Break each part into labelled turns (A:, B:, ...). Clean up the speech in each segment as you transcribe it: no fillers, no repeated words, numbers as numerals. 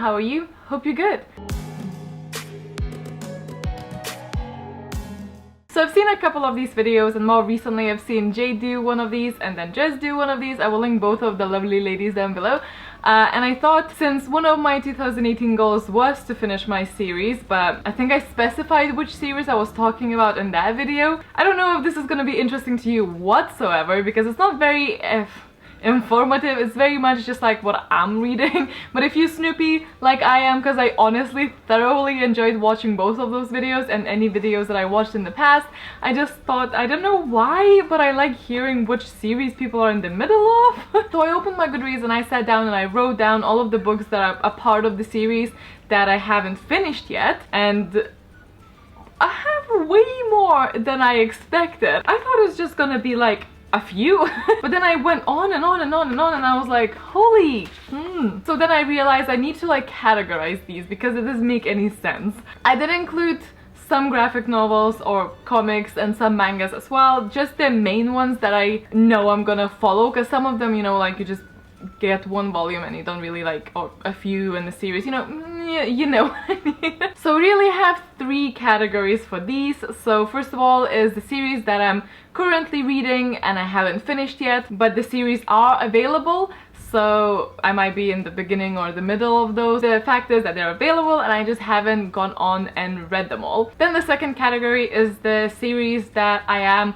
A: how are you? Hope you're good. So I've seen a couple of these videos, and more recently I've seen Jade do one of these and then Jess do one of these. I will link both of the lovely ladies down below. And I thought, since one of my 2018 goals was to finish my series, but I think I specified which series I was talking about in that video. I don't know if this is gonna be interesting to you whatsoever, because it's not very informative. It's very much just like what I'm reading. But if you Snoopy like I am, because I honestly thoroughly enjoyed watching both of those videos and any videos that I watched in the past, I just thought, I don't know why, but I like hearing which series people are in the middle of. So I opened my Goodreads and I sat down and I wrote down all of the books that are a part of the series that I haven't finished yet, and I have way more than I expected. I thought it was just gonna be like a few, but then I went on and on and on and on, and I was like, holy So then I realized I need to like categorize these, because it doesn't make any sense. I did include some graphic novels or comics and some mangas as well, just the main ones that I know I'm gonna follow, because some of them, you know, like you just get one volume and you don't really like, or a few in the series, you know what I mean. So we really have three categories for these. So first of all is the series that I'm currently reading and I haven't finished yet, but the series are available, so I might be in the beginning or the middle of those. The fact is that they're available and I just haven't gone on and read them all. Then the second category is the series that I am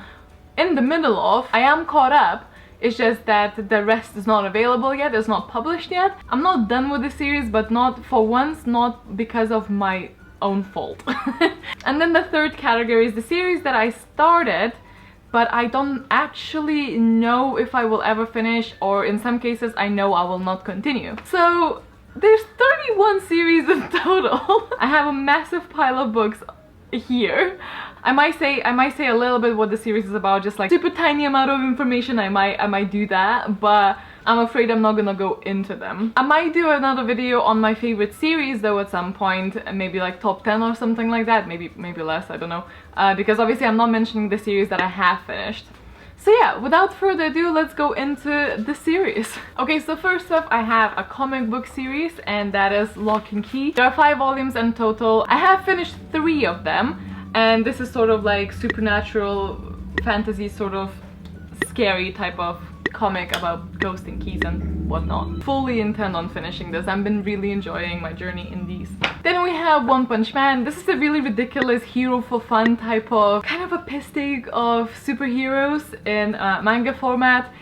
A: in the middle of. I am caught up, it's just that the rest is not available yet, it's not published yet. I'm not done with the series, but not for once, not because of my own fault. And then the third category is the series that I started, but I don't actually know if I will ever finish, or in some cases I know I will not continue. So there's 31 series in total. I have a massive pile of books here. I might say a little bit what the series is about, just like super tiny amount of information. I might do that, but I'm afraid I'm not gonna go into them. I might do another video on my favorite series though at some point, maybe like top 10 or something like that, maybe less, I don't know, because obviously I'm not mentioning the series that I have finished. So yeah, without further ado, let's go into the series. Okay, so first up I have a comic book series, and that is Lock and Key. There are 5 volumes in total. I have finished 3 of them, and this is sort of like supernatural fantasy, sort of scary type of comic about ghosts and keys and whatnot. Fully intend on finishing this. I've been really enjoying my journey in these. Then we have One Punch Man. This is a really ridiculous hero for fun type of, kind of a piss take of superheroes in manga format.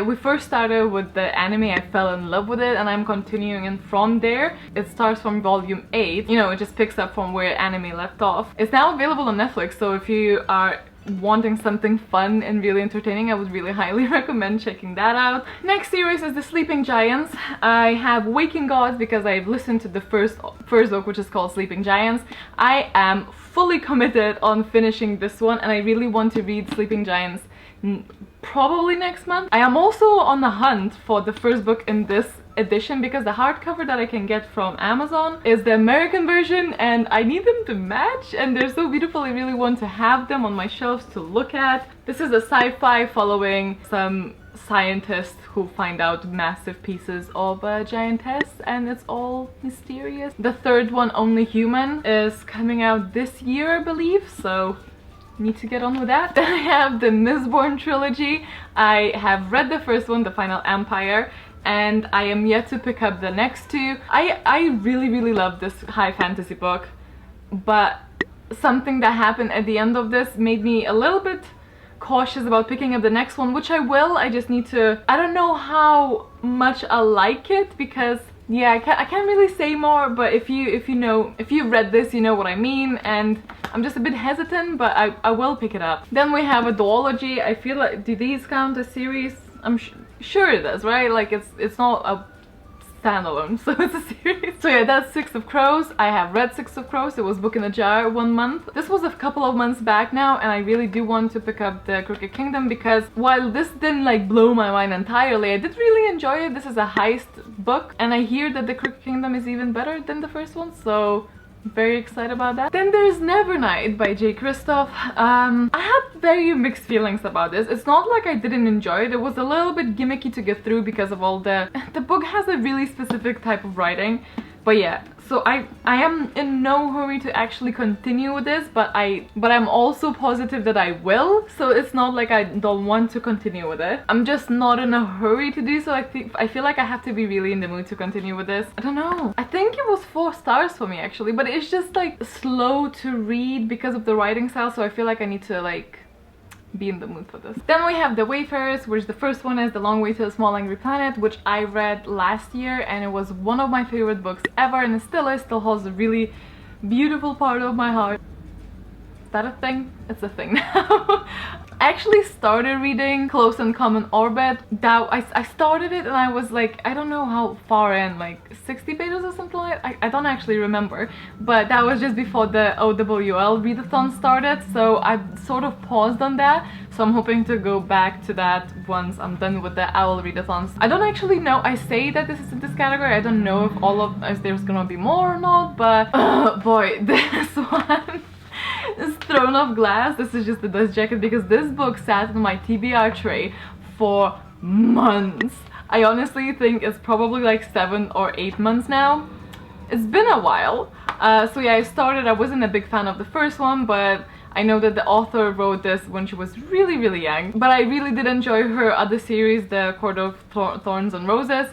A: We first started with the anime, I fell in love with it, and I'm continuing, and from there it starts from volume 8. You know, it just picks up from where anime left off. It's now available on Netflix, so if you are wanting something fun and really entertaining, I would really highly recommend checking that out. Next series is The Sleeping Giants. I have Waking Gods because I've listened to the first book, which is called Sleeping Giants. I am fully committed on finishing this one, and I really want to read Sleeping Giants probably next month. I am also on the hunt for the first book in this edition, because the hardcover that I can get from Amazon is the American version, and I need them to match, and they're so beautiful. I really want to have them on my shelves to look at. This is a sci-fi following some scientists who find out massive pieces of a giantess, and it's all mysterious. The third one, Only Human, is coming out this year, I believe, so need to get on with that. Then I have the Mistborn trilogy. I have read the first one, The Final Empire, and I am yet to pick up the next 2. I really love this high fantasy book, but something that happened at the end of this made me a little bit cautious about picking up the next one, which I will. I just need to, I don't know how much I like it, because yeah, I can't really say more, but if you've read this, you know what I mean, and I'm just a bit hesitant, but I will pick it up. Then we have a duology. I feel like, do these count as series? I'm sure it does, right? Like it's not a standalone, so it's a series. So yeah, that's Six of Crows. I have read Six of Crows. It was book in a jar 1 month. This was a couple of months back now, and I really do want to pick up the Crooked Kingdom, because while this didn't like blow my mind entirely, I did really enjoy it. This is a heist book, and I hear that the Crooked Kingdom is even better than the first one, so very excited about that. Then there's Nevernight by J. Kristoff. I had very mixed feelings about this. It's not like I didn't enjoy it. It was a little bit gimmicky to get through because of all the book has a really specific type of writing, But yeah, so I am in no hurry to actually continue with this, but I'm also positive that I will, so it's not like I don't want to continue with it. I'm just not in a hurry to do so. I feel like I have to be really in the mood to continue with this. I don't know. I think it was 4 stars for me actually, but it's just like slow to read because of the writing style, so I feel like I need to like be in the mood for this. Then we have The Wayfarers, which the first one is The Long Way to a Small Angry Planet, which I read last year and it was one of my favorite books ever, and it still is, still holds a really beautiful part of my heart. Is that a thing? It's a thing now. I actually started reading Close and Common Orbit. That I started it and I was like, I don't know how far in, like 60 pages or something like that. I don't actually remember, but that was just before the OWL readathon started, so I sort of paused on that. So I'm hoping to go back to that once I'm done with the OWL readathons. I don't actually know, I say that this is in this category, I don't know if there's gonna be more or not, but boy, this one is Throne of Glass. This is just the dust jacket because this book sat on my TBR tray for months. I honestly think it's probably like 7 or 8 months now. It's been a while. So yeah, I wasn't a big fan of the first one, but I know that the author wrote this when she was really, really young. But I really did enjoy her other series, The Court of Thorns and Roses.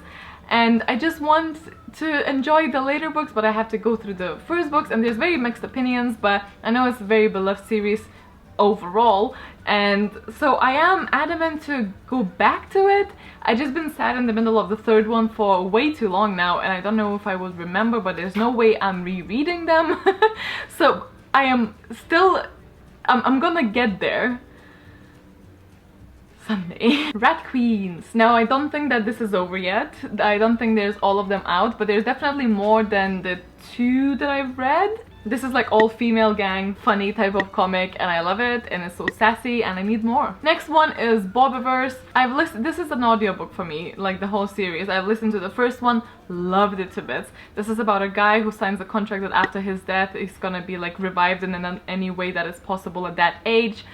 A: And I just want to enjoy the later books, but I have to go through the first books, and there's very mixed opinions, but I know it's a very beloved series overall, and so I am adamant to go back to it. I just been sat in the middle of the third one for way too long now, and I don't know if I would remember, but there's no way I'm rereading them. So I am still, I'm gonna get there someday. Rat Queens. Now I don't think that this is over yet. I don't think there's all of them out, but there's definitely more than the 2 that I've read. This is like all female gang, funny type of comic, and I love it, and it's so sassy, and I need more. Next one is Bobiverse. This is an audiobook for me, like the whole series. I've listened to the first one, loved it to bits. This is about a guy who signs a contract that after his death he's gonna be like revived in any way that is possible at that age.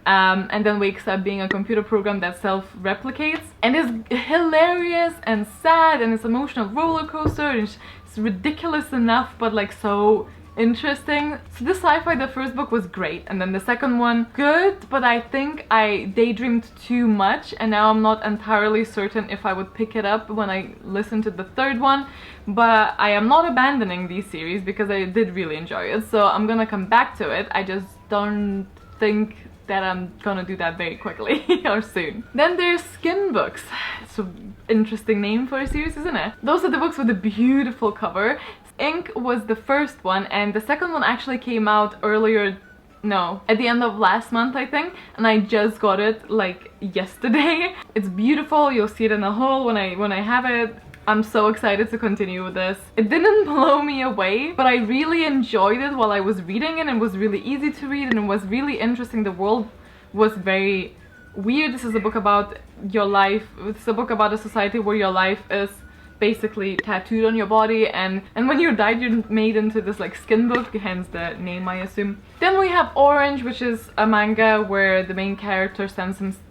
A: And then wakes up being a computer program that self-replicates, and it's hilarious and sad, and it's emotional roller coaster, and it's ridiculous enough but like so interesting. So this sci-fi, the first book was great, and then the second one good, but I think I daydreamed too much, and now I'm not entirely certain if I would pick it up when I listen to the third one. But I am not abandoning these series because I did really enjoy it, so I'm gonna come back to it. I just don't think that I'm gonna do that very quickly or soon. Then there's Skin Books. It's an interesting name for a series, isn't it? Those are the books with a beautiful cover. Ink was the first one, and the second one actually came out earlier, no, at the end of last month I think, and I just got it like yesterday. It's beautiful, you'll see it in a haul when I have it. I'm so excited to continue with this. It didn't blow me away, but I really enjoyed it while I was reading it. It was really easy to read and it was really interesting. The world was very weird. This is a book about your life. It's a book about a society where your life is basically tattooed on your body, and when you died you're made into this like skin book, hence the name I assume. Then we have Orange, which is a manga where the main character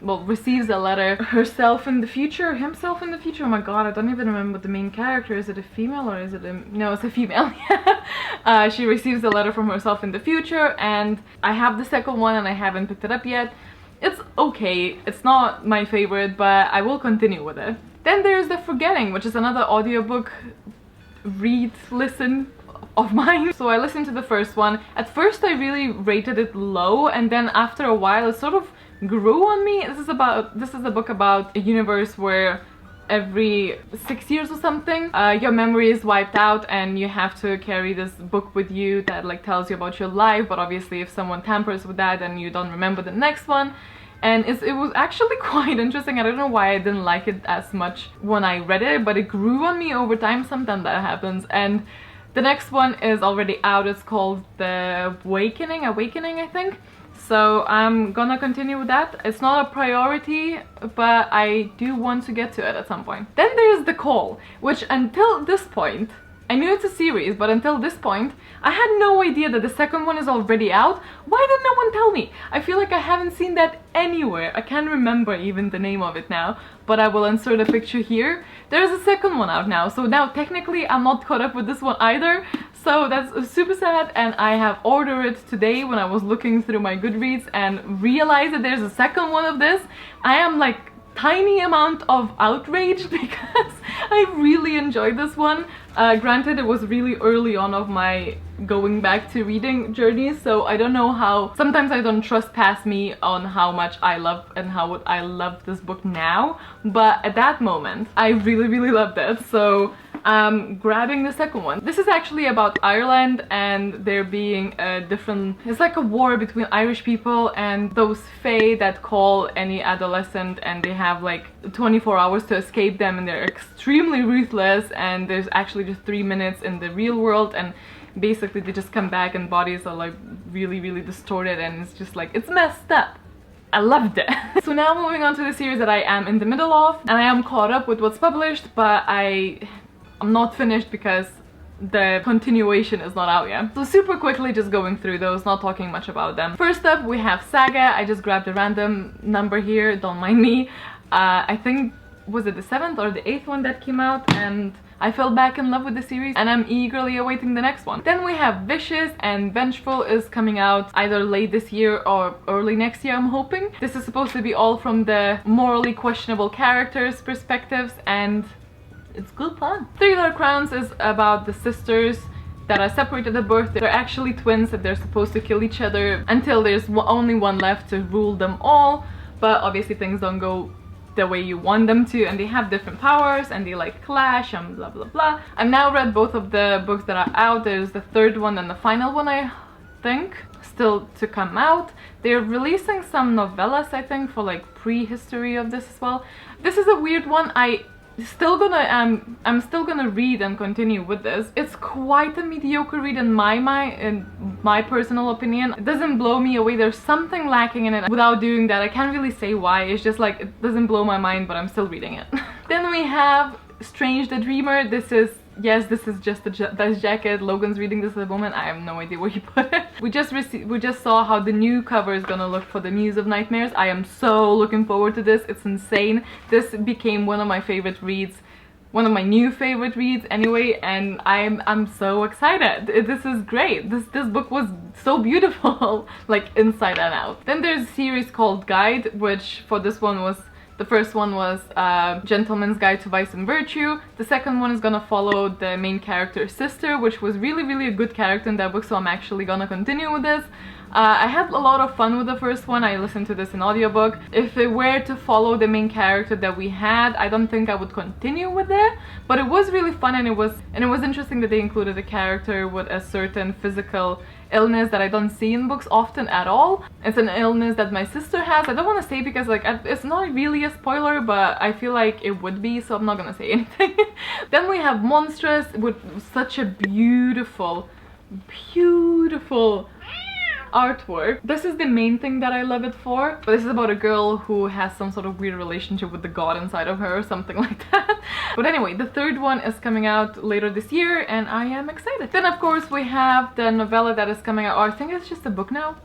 A: receives a letter himself in the future. Oh my god, I don't even remember the main character. Is it a female or is it a... No, it's a female. She receives a letter from herself in the future, and I have the second one and I haven't picked it up yet. It's okay, it's not my favorite, but I will continue with it. Then there's The Forgetting, which is another audiobook listen of mine. So I listened to the first one. At first I really rated it low, and then after a while it sort of grew on me. This is a book about a universe where every 6 years or something your memory is wiped out, and you have to carry this book with you that like tells you about your life, but obviously if someone tampers with that then you don't remember the next one. And it was actually quite interesting. I don't know why I didn't like it as much when I read it, but it grew on me over time. Sometimes that happens. And the next one is already out. It's called The Awakening, I think. So I'm gonna continue with that. It's not a priority, but I do want to get to it at some point. Then there's The Call, which until this point, I knew it's a series, but until this point, I had no idea that the second one is already out. Why did no one tell me? I feel like I haven't seen that anywhere. I can't remember even the name of it now, but I will insert a picture here. There's a second one out now, so now technically I'm not caught up with this one either. So that's super sad, and I have ordered it today when I was looking through my Goodreads and realized that there's a second one of this. I am like tiny amount of outraged because I really enjoyed this one. Granted, it was really early on of my going back to reading journey, so I don't know how, sometimes I don't trust past me on how much I love and how I love this book now, but at that moment I really loved it, so I'm grabbing the second one. This is actually about Ireland and there being a different, it's like a war between Irish people and those fae that call any adolescent, and they have like 24 hours to escape them, and they're extremely ruthless, and there's actually just 3 minutes in the real world, and basically they just come back and bodies are like really distorted, and it's just like, it's messed up. I loved it. So now moving on to the series that I am in the middle of, and I am caught up with what's published, but I'm not finished because the continuation is not out yet. So super quickly just going through those, not talking much about them. First up we have Saga. I just grabbed a random number here, don't mind me. I think, was it the 7th or the 8th one that came out, and I fell back in love with the series and I'm eagerly awaiting the next one. Then we have Vicious, and Vengeful is coming out either late this year or early next year, I'm hoping. This is supposed to be all from the morally questionable characters' perspectives, and it's good fun. Three Little Crowns is about the sisters that are separated at birth. They're actually twins that they're supposed to kill each other until there's only one left to rule them all, but obviously things don't go the way you want them to, and they have different powers and they like clash and blah blah blah. I've now read both of the books that are out. There's the third one and the final one, I think, still to come out. They're releasing some novellas, I think, for like prehistory of this as well. This is a weird one. I'm still gonna read and continue with this. It's quite a mediocre read in my personal opinion. It doesn't blow me away. There's something lacking in it. Without doing that, I can't really say why. It's just like, it doesn't blow my mind, but I'm still reading it. Then we have Strange the Dreamer. This is, yes, this is just the Dust Jacket. Logan's reading this at the moment. I have no idea where he put it. We just saw how the new cover is gonna look for the Muse of Nightmares. I am so looking forward to this. It's insane. This became one of my favorite reads, one of my new favorite reads anyway, and I'm so excited. This is great. This book was so beautiful, like inside and out. Then there's a series called Guide, which for this one was, the first one was Gentleman's Guide to Vice and Virtue. The second one is gonna follow the main character's sister, which was really a good character in that book, so I'm actually gonna continue with this. I had a lot of fun with the first one. I listened to this in audiobook. If it were to follow the main character that we had, I don't think I would continue with it, but it was really fun, and it was interesting that they included a character with a certain physical illness that I don't see in books often at all. It's an illness that my sister has. I don't want to say because like it's not really a spoiler, but I feel like it would be, so I'm not gonna say anything. Then we have Monstrous with such a beautiful artwork. This is the main thing that I love it for, but this is about a girl who has some sort of weird relationship with the god inside of her or something like that. But anyway, the third one is coming out later this year and I am excited. Then of course we have the novella that is coming out, or I think it's just a book now,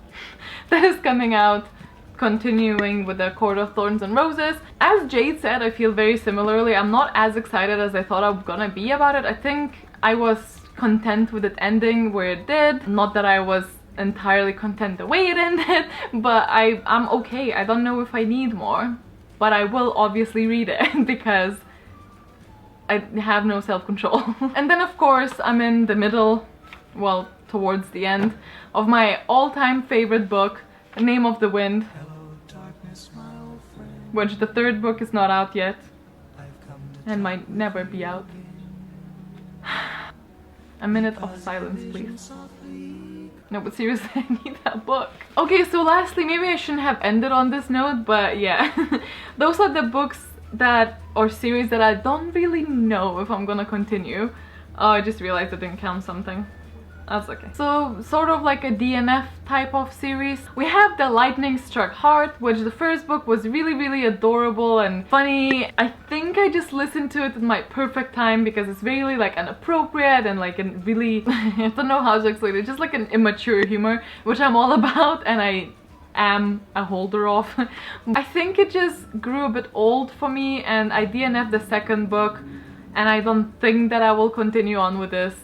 A: that is coming out, continuing with the Court of Thorns and Roses. As Jade said, I feel very similarly. I'm not as excited as I thought I was gonna be about it. I think I was content with it ending where it did. Not that I was entirely content the way it ended, but I'm okay. I don't know if I need more, but I will obviously read it because I have no self-control. And then of course I'm in the middle, well, towards the end of my all-time favorite book, Name of the Wind, which the third book is not out yet and might never be out. A minute of silence, please. No, but seriously, I need that book. Okay, so lastly, maybe I shouldn't have ended on this note, but yeah. Those are the books that, or series that I don't really know if I'm gonna continue. Oh, I just realized I didn't count something. That's okay. So sort of like a DNF type of series. We have the Lightning Struck Heart, which the first book was really adorable and funny. I think I just listened to it at my perfect time because it's really like inappropriate and like a really I don't know how to explain it, just like an immature humor, which I'm all about and I am a holder of. I think it just grew a bit old for me and I DNF'd the second book and I don't think that I will continue on with this,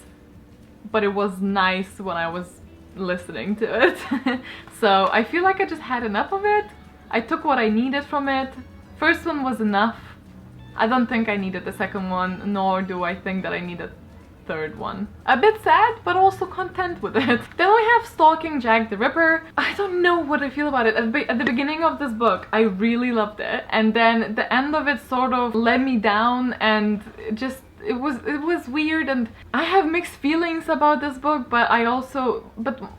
A: but it was nice when I was listening to it. So I feel like I just had enough of it. I took what I needed from it. First one was enough. I don't think I needed the second one, nor do I think that I needed third one. A bit sad, but also content with it. Then we have Stalking Jack the Ripper. I don't know what I feel about it. At the beginning of this book, I really loved it. And then the end of it sort of let me down and it was weird and I have mixed feelings about this book, but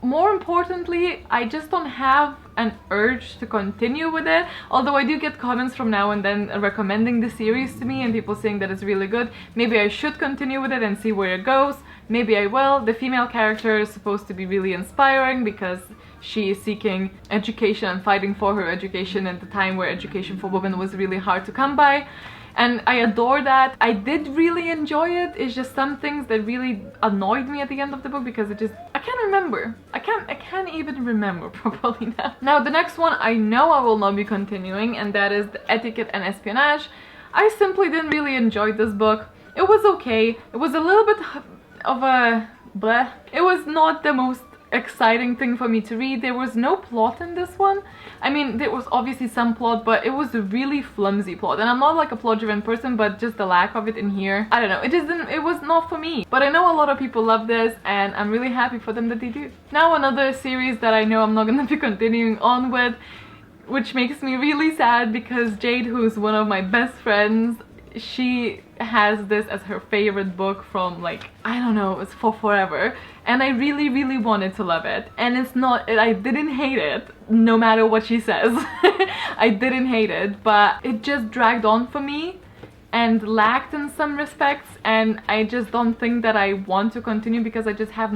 A: more importantly, I just don't have an urge to continue with it. Although I do get comments from now and then recommending the series to me and people saying that it's really good. Maybe I should continue with it and see where it goes. Maybe I will. The female character is supposed to be really inspiring because she is seeking education and fighting for her education at the time where education for women was really hard to come by. And I adore that. I did really enjoy it. It's just some things that really annoyed me at the end of the book because I can't remember. I can't even remember properly now. Now the next one I know I will not be continuing, and that is the Etiquette and Espionage. I simply didn't really enjoy this book. It was okay. It was a little bit of a bleh. It was not the most exciting thing for me to read. There was no plot in this one. I mean, there was obviously some plot, but it was a really flimsy plot. And I'm not like a plot-driven person, but just the lack of it in here, I don't know, it was not for me. But I know a lot of people love this, and I'm really happy for them that they do. Now another series that I know I'm not gonna be continuing on with, which makes me really sad because Jade, who's one of my best friends, she has this as her favorite book from like, I don't know, it's for forever. And I really wanted to love it. And it's not, I didn't hate it, no matter what she says. I didn't hate it, but it just dragged on for me and lacked in some respects. And I just don't think that I want to continue because I just have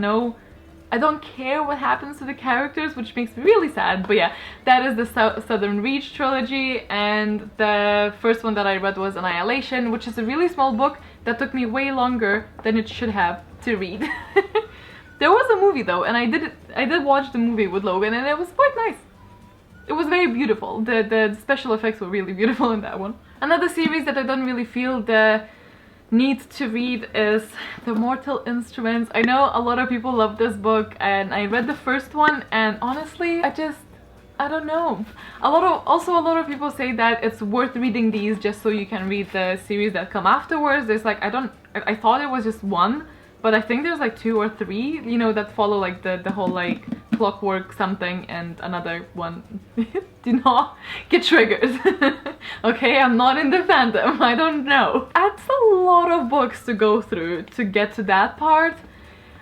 A: I don't care what happens to the characters, which makes me really sad. But yeah, that is the Southern Reach trilogy, and the first one that I read was Annihilation, which is a really small book that took me way longer than it should have to read. There was a movie though, and I did watch the movie with Logan, and it was quite nice. It was very beautiful. The special effects were really beautiful in that one. Another series that I don't really feel the need to read is The Mortal Instruments. I know a lot of people love this book, and I read the first one, and honestly, I don't know. A lot of people say that it's worth reading these just so you can read the series that come afterwards. There's like, I thought it was just one, but I think there's like 2 or 3, you know, that follow like the whole like Clockwork something and another one. Do not get triggered. Okay, I'm not in the fandom, I don't know. That's a lot of books to go through to get to that part.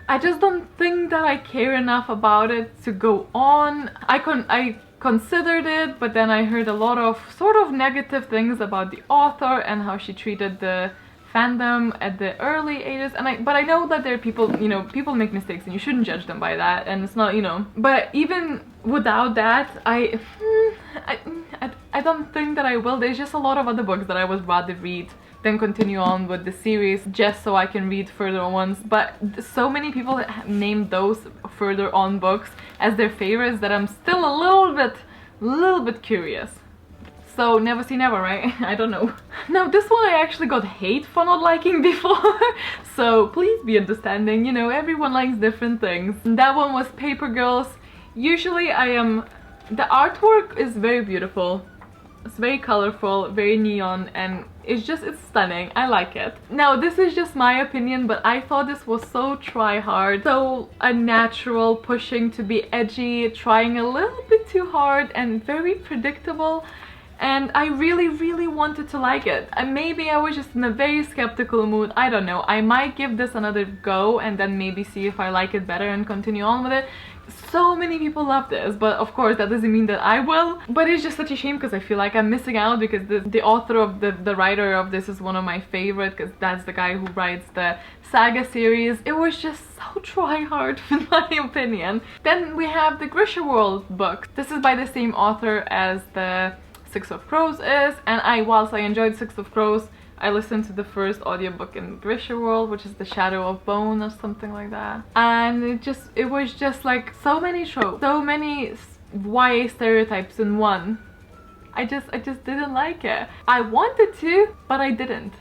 A: I just don't think that I care enough about it to go on. I considered it, but then I heard a lot of sort of negative things about the author and how she treated the fandom at the early ages, and but I know that there are people, you know, people make mistakes and you shouldn't judge them by that, and it's not, you know, but even without that, I don't think that I will. There's just a lot of other books that I would rather read than continue on with the series just so I can read further on ones, but so many people named those further on books as their favorites that I'm still a little bit curious. So never say never, right? I don't know. Now this one I actually got hate for not liking before, so please be understanding, you know, everyone likes different things. And that one was Paper Girls. Usually the artwork is very beautiful. It's very colorful, very neon, and it's stunning. I like it. Now this is just my opinion, but I thought this was so try-hard, so unnatural, pushing to be edgy, trying a little bit too hard, and very predictable. and I really wanted to like it. And maybe I was just in a very skeptical mood, I don't know. I might give this another go and then maybe see if I like it better and continue on with it. So many people love this, but of course that doesn't mean that I will. But it's just such a shame because I feel like I'm missing out, because the author of the writer of this is one of my favorite, because that's the guy who writes the Saga series. It was just so try hard in my opinion. Then we have the Grishaworld book. This is by the same author as the Six of Crows is, and whilst I enjoyed Six of Crows, I listened to the first audiobook in Grishaworld, which is The Shadow of Bone or something like that. And it was just like so many tropes, so many YA stereotypes in one. I just didn't like it. I wanted to, but I didn't.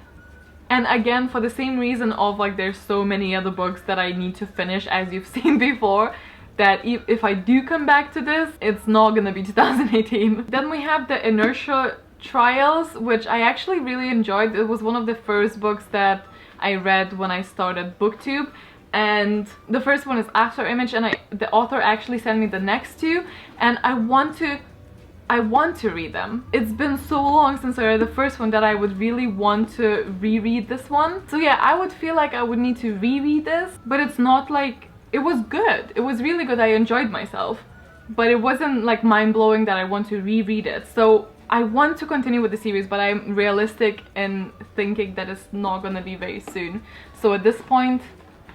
A: And again, for the same reason of like there's so many other books that I need to finish, as you've seen before, that if I do come back to this, it's not gonna be 2018. Then we have the Inertia Trials, which I actually really enjoyed. It was one of the first books that I read when I started BookTube, and the first one is After Image, and the author actually sent me the next two, and I want to read them. It's been so long since I read the first one that I would really want to reread this one. So yeah, I would feel like I would need to reread this, but it's not like, it was good. It was really good. I enjoyed myself, but it wasn't like mind-blowing that I want to reread it. So I want to continue with the series, but I'm realistic in thinking that it's not gonna be very soon. So at this point,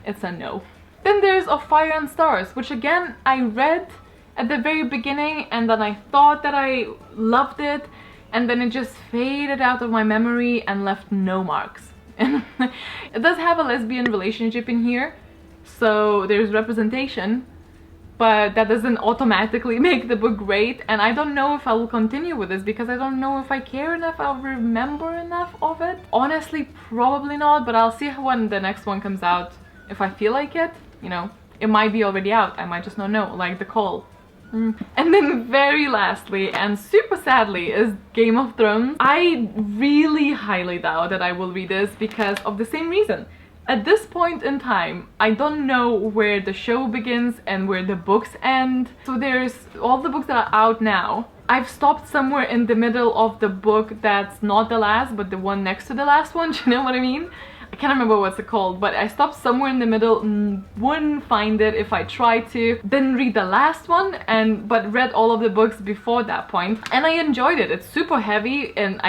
A: it's a no. Then there's Of Fire and Stars, which again, I read at the very beginning, and then I thought that I loved it, and then it just faded out of my memory and left no marks. And it does have a lesbian relationship in here, so there's representation, but that doesn't automatically make the book great, and I don't know if I will continue with this because I don't know if I care enough, I'll remember enough of it. Honestly, probably not, but I'll see when the next one comes out. If I feel like it, you know, it might be already out, I might just not know, like The Call. And then very lastly, and super sadly, is Game of Thrones. I really highly doubt that I will read this because of the same reason. At this point in time, I don't know where the show begins and where the books end. So there's all the books that are out now. I've stopped somewhere in the middle of the book that's not the last, but the one next to the last one, do you know what I mean? I can't remember what's it called, but I stopped somewhere in the middle, wouldn't find it if I tried to. Didn't read the last one, but read all of the books before that point, and I enjoyed it. It's super heavy, and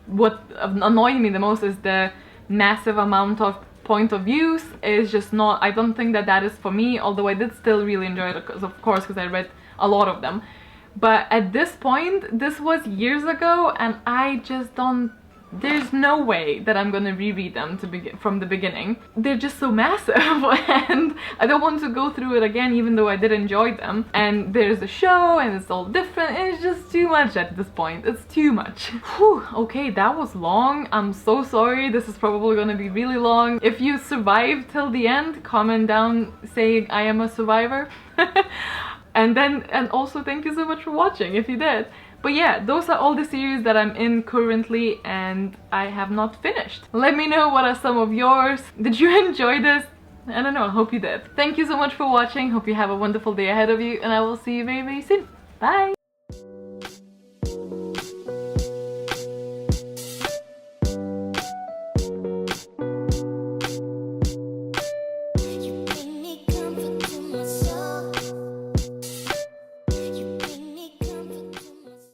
A: what annoyed me the most is the massive amount of point of views. Is just not, I don't think that is for me, although I did still really enjoy it, because I read a lot of them. But at this point, this was years ago, and I just don't, there's no way that I'm gonna reread them from the beginning. They're just so massive and I don't want to go through it again, even though I did enjoy them. And there's a show and it's all different, and it's just too much at this point. It's too much. Whew, okay, that was long. I'm so sorry. This is probably gonna be really long. If you survived till the end, comment down saying I am a survivor. And also thank you so much for watching if you did. But yeah, those are all the series that I'm in currently and I have not finished. Let me know what are some of yours. Did you enjoy this? I don't know, I hope you did. Thank you so much for watching. Hope you have a wonderful day ahead of you, and I will see you very, very soon. Bye!